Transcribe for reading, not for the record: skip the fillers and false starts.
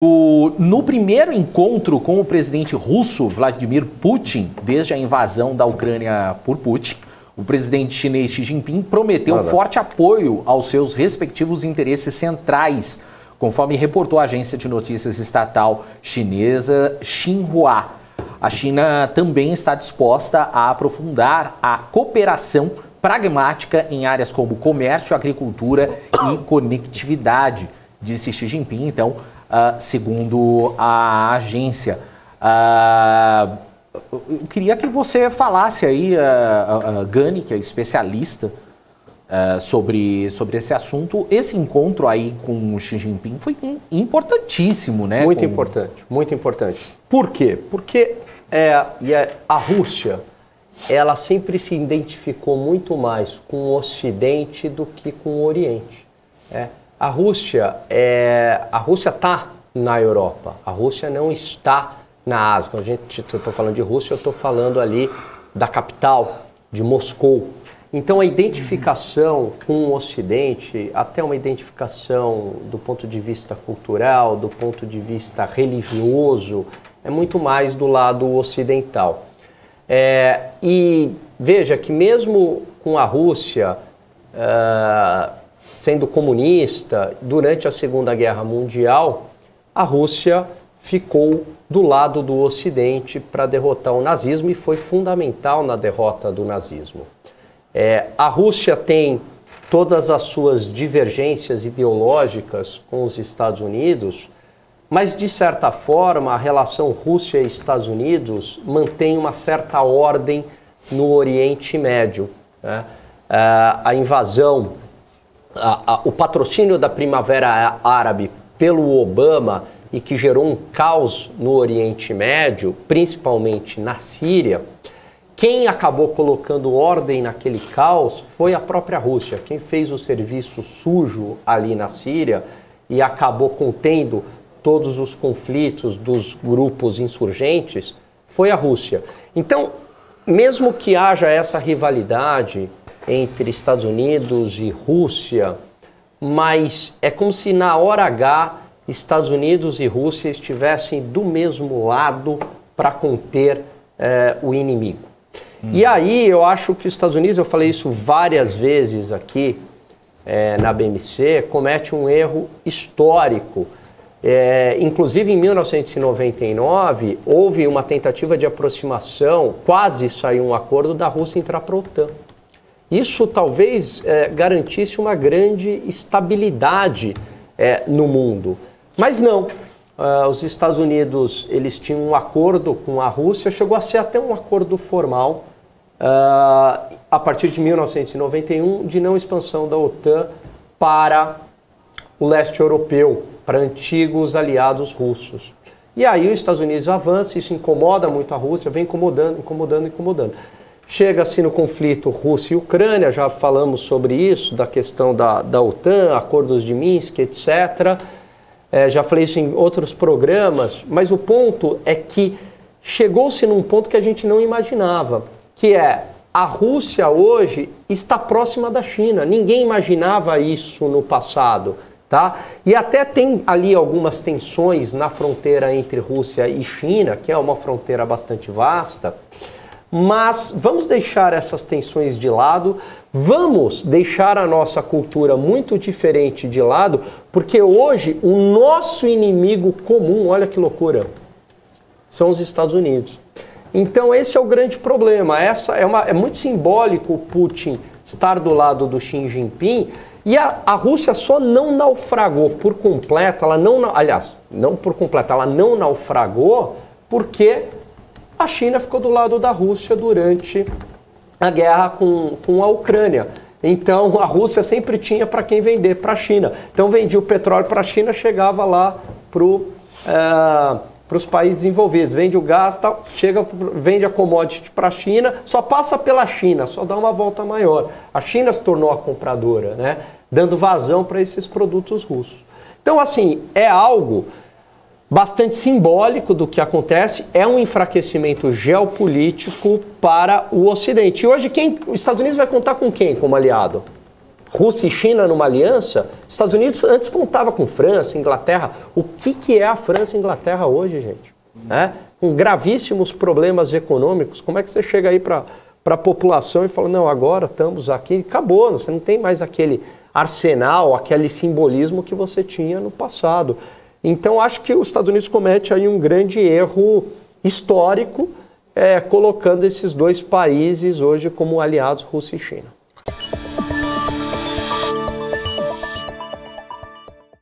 No primeiro encontro com o presidente russo, Vladimir Putin, desde a invasão da Ucrânia por Putin, o presidente chinês Xi Jinping prometeu forte apoio aos seus respectivos interesses centrais, conforme reportou a agência de notícias estatal chinesa Xinhua. A China também está disposta a aprofundar a cooperação pragmática em áreas como comércio, agricultura e conectividade, disse Xi Jinping, então, segundo a agência. Eu queria que você falasse aí, Gani, que é especialista, sobre esse assunto. Esse encontro aí com o Xi Jinping foi importantíssimo, né? Muito importante, muito importante. Por quê? Porque a Rússia, ela sempre se identificou muito mais com o Ocidente do que com o Oriente. A Rússia está na Europa, a Rússia não está na Ásia. Quando eu estou falando de Rússia, eu estou falando ali da capital, de Moscou. Então a identificação com o Ocidente, até uma identificação do ponto de vista cultural, do ponto de vista religioso, é muito mais do lado ocidental. E veja que mesmo com a Rússia sendo comunista, durante a Segunda Guerra Mundial, a Rússia ficou do lado do Ocidente para derrotar o nazismo e foi fundamental na derrota do nazismo. A Rússia tem todas as suas divergências ideológicas com os Estados Unidos, mas, de certa forma, a relação Rússia e Estados Unidos mantém uma certa ordem no Oriente Médio, né? A invasão, o patrocínio da Primavera Árabe pelo Obama e que gerou um caos no Oriente Médio, principalmente na Síria, quem acabou colocando ordem naquele caos foi a própria Rússia. Quem fez o serviço sujo ali na Síria e acabou contendo todos os conflitos dos grupos insurgentes foi a Rússia. Então, mesmo que haja essa rivalidade entre Estados Unidos e Rússia, mas é como se na hora H Estados Unidos e Rússia estivessem do mesmo lado para conter o inimigo. E aí eu acho que os Estados Unidos, eu falei isso várias vezes aqui na BMC, comete um erro histórico. Inclusive em 1999 houve uma tentativa de aproximação, quase saiu um acordo da Rússia entrar para a OTAN. Isso talvez garantisse uma grande estabilidade no mundo, mas não. Os Estados Unidos eles tinham um acordo com a Rússia, chegou a ser até um acordo formal a partir de 1991 de não expansão da OTAN para o leste europeu, para antigos aliados russos. E aí os Estados Unidos avançam, isso incomoda muito a Rússia, vem incomodando. Chega-se no conflito Rússia e Ucrânia, já falamos sobre isso, da questão da OTAN, acordos de Minsk, etc. Já falei isso em outros programas, mas o ponto é que chegou-se num ponto que a gente não imaginava, que é a Rússia hoje está próxima da China. Ninguém imaginava isso no passado. Tá? E até tem ali algumas tensões na fronteira entre Rússia e China, que é uma fronteira bastante vasta, mas vamos deixar essas tensões de lado, vamos deixar a nossa cultura muito diferente de lado, porque hoje o nosso inimigo comum, olha que loucura, são os Estados Unidos. Então esse é o grande problema. É muito simbólico o Putin estar do lado do Xi Jinping. E a Rússia só não naufragou por completo, não por completo, ela não naufragou porque a China ficou do lado da Rússia durante a guerra com a Ucrânia. Então a Rússia sempre tinha para quem vender, para a China. Então vendia o petróleo para a China, chegava lá para os países desenvolvidos, vende o gás, tal, vende a commodity para a China, só passa pela China, só dá uma volta maior. A China se tornou a compradora, né? Dando vazão para esses produtos russos. Então, assim, é algo bastante simbólico do que acontece, é um enfraquecimento geopolítico para o Ocidente. E hoje os Estados Unidos vai contar com quem como aliado? Rússia e China numa aliança, Estados Unidos antes contava com França, Inglaterra. O que é a França e Inglaterra hoje, gente? Com gravíssimos problemas econômicos, como é que você chega aí para a população e fala, não, agora estamos aqui, acabou, você não tem mais aquele arsenal, aquele simbolismo que você tinha no passado. Então, acho que os Estados Unidos comete aí um grande erro histórico, colocando esses dois países hoje como aliados, Rússia e China.